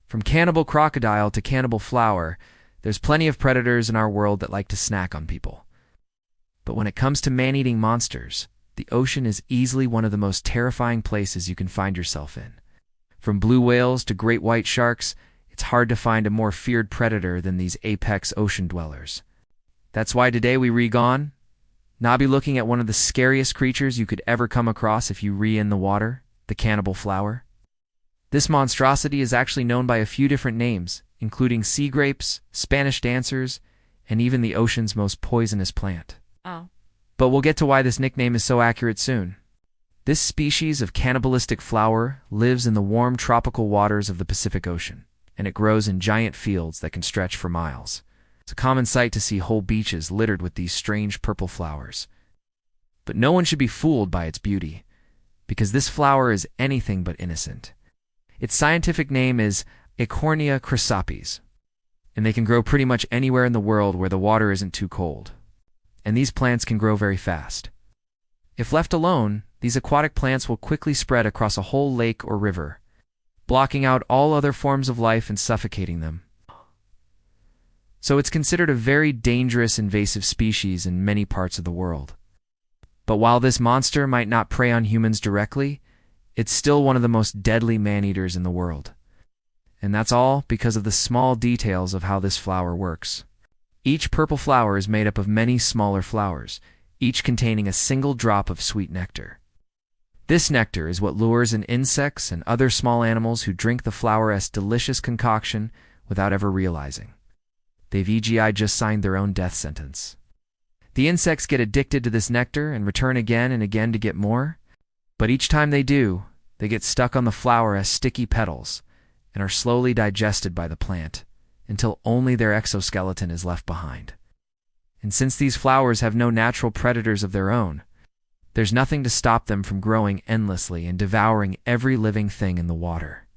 From cannibal crocodile to cannibal flower, there's plenty of predators in our world that like to snack on people. But when it comes to man-eating monsters, the ocean is easily one of the most terrifying places you can find yourself in. From blue whales to great white sharks, it's hard to find a more feared predator than these apex ocean dwellers. That's why today we be looking at one of the scariest creatures you could ever come across if you in the water, the cannibal flower. This monstrosity is actually known by a few different names, including sea grapes, Spanish dancers, and even the ocean's most poisonous plant. Oh. But we'll get to why this nickname is so accurate soon. This species of cannibalistic flower lives in the warm tropical waters of the Pacific Ocean, and it grows in giant fields that can stretch for miles. It's a common sight to see whole beaches littered with these strange purple flowers. But no one should be fooled by its beauty, because this flower is anything but innocent. Its scientific name is Eichhornia chrysopes, and they can grow pretty much anywhere in the world where the water isn't too cold. And these plants can grow very fast. If left alone, these aquatic plants will quickly spread across a whole lake or river, blocking out all other forms of life and suffocating them. So it's considered a very dangerous invasive species in many parts of the world. But while this monster might not prey on humans directly, it's still one of the most deadly man-eaters in the world. And that's all because of the small details of how this flower works. Each purple flower is made up of many smaller flowers, each containing a single drop of sweet nectar. This nectar is what lures in insects and other small animals who drink the flower's delicious concoction without ever realizing they've just signed their own death sentence. The insects get addicted to this nectar and return again and again to get more, but each time they do, they get stuck on the flower as sticky petals and are slowly digested by the plant until only their exoskeleton is left behind. And since these flowers have no natural predators of their own, there's nothing to stop them from growing endlessly and devouring every living thing in the water.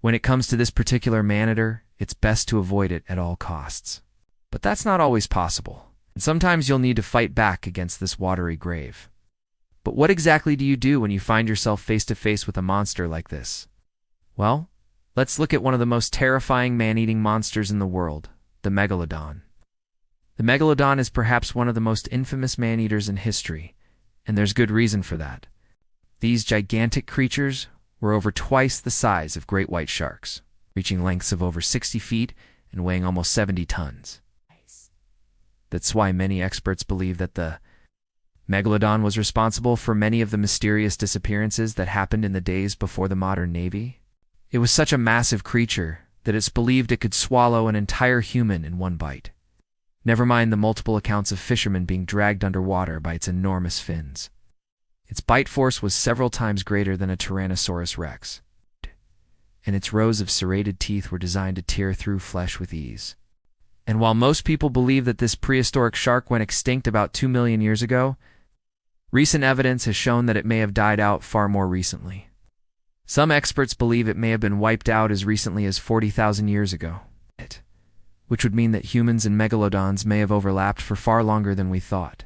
When it comes to this particular man-eater, it's best to avoid it at all costs. But that's not always possible, and sometimes you'll need to fight back against this watery grave. But what exactly do you do when you find yourself face to face with a monster like this? Well, let's look at one of the most terrifying man-eating monsters in the world, the megalodon. The megalodon is perhaps one of the most infamous man-eaters in history, and there's good reason for that. These gigantic creatures were over twice the size of great white sharks, reaching lengths of over 60 feet and weighing almost 70 tons. That's why many experts believe that the megalodon was responsible for many of the mysterious disappearances that happened in the days before the modern Navy. It was such a massive creature that it's believed it could swallow an entire human in one bite. Never mind the multiple accounts of fishermen being dragged underwater by its enormous fins. Its bite force was several times greater than a Tyrannosaurus rex, and its rows of serrated teeth were designed to tear through flesh with ease. And while most people believe that this prehistoric shark went extinct about 2 million years ago, recent evidence has shown that it may have died out far more recently. Some experts believe it may have been wiped out as recently as 40,000 years ago, which would mean that humans and megalodons may have overlapped for far longer than we thought.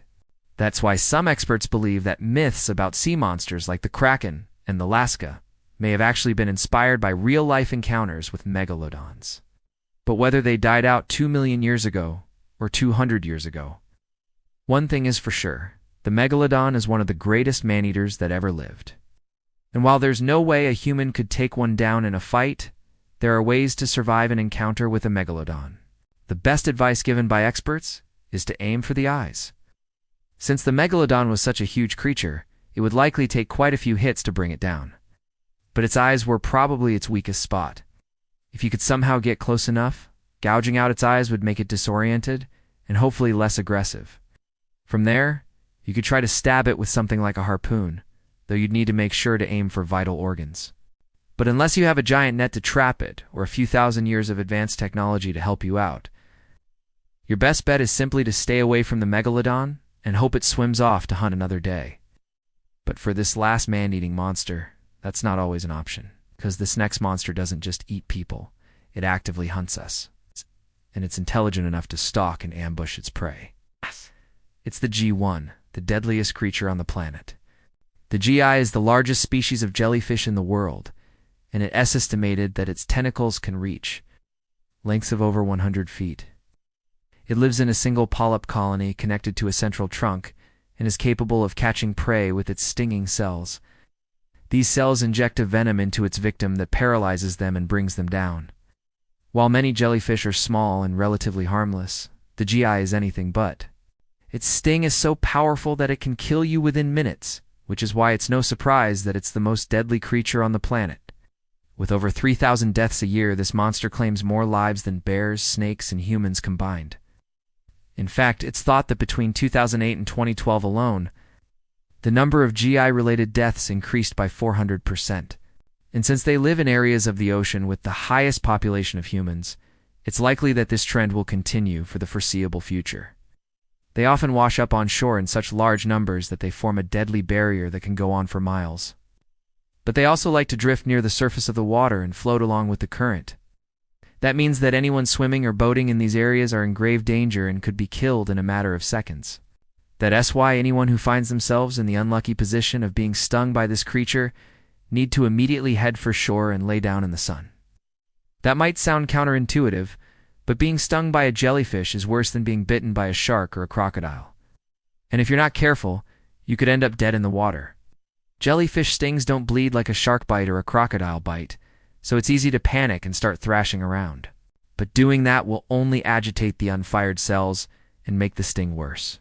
That's why some experts believe that myths about sea monsters like the Kraken and the Lasca may have actually been inspired by real-life encounters with megalodons. But whether they died out 2 million years ago or 200 years ago, one thing is for sure: the megalodon is one of the greatest man-eaters that ever lived. And while there's no way a human could take one down in a fight, there are ways to survive an encounter with a megalodon. The best advice given by experts is to aim for the eyes. Since the megalodon was such a huge creature, it would likely take quite a few hits to bring it down. But its eyes were probably its weakest spot. If you could somehow get close enough, gouging out its eyes would make it disoriented and hopefully less aggressive. From there, you could try to stab it with something like a harpoon, though you'd need to make sure to aim for vital organs. But unless you have a giant net to trap it or a few thousand years of advanced technology to help you out, your best bet is simply to stay away from the megalodon and hope it swims off to hunt another day. But for this last man-eating monster, that's not always an option, because this next monster doesn't just eat people, it actively hunts us, and it's intelligent enough to stalk and ambush its prey. It's the G1, the deadliest creature on the planet. The GI is the largest species of jellyfish in the world, and it is estimated that its tentacles can reach lengths of over 100 feet. It lives in a single polyp colony connected to a central trunk and is capable of catching prey with its stinging cells. These cells inject a venom into its victim that paralyzes them and brings them down. While many jellyfish are small and relatively harmless, the GI is anything but. Its sting is so powerful that it can kill you within minutes, which is why it's no surprise that it's the most deadly creature on the planet. With over 3,000 deaths a year, this monster claims more lives than bears, snakes, and humans combined. In fact, it's thought that between 2008 and 2012 alone, the number of GI-related deaths increased by 400%. And since they live in areas of the ocean with the highest population of humans, it's likely that this trend will continue for the foreseeable future. They often wash up on shore in such large numbers that they form a deadly barrier that can go on for miles. But they also like to drift near the surface of the water and float along with the current. That means that anyone swimming or boating in these areas are in grave danger and could be killed in a matter of seconds. That's why anyone who finds themselves in the unlucky position of being stung by this creature need to immediately head for shore and lay down in the sun. That might sound counterintuitive, but being stung by a jellyfish is worse than being bitten by a shark or a crocodile. And if you're not careful, you could end up dead in the water. Jellyfish stings don't bleed like a shark bite or a crocodile bite, so it's easy to panic and start thrashing around. But doing that will only agitate the unfired cells and make the sting worse.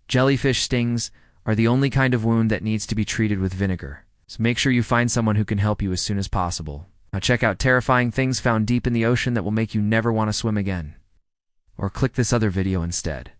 Jellyfish stings are the only kind of wound that needs to be treated with vinegar, so make sure you find someone who can help you as soon as possible. Now check out terrifying things found deep in the ocean that will make you never want to swim again. Or click this other video instead.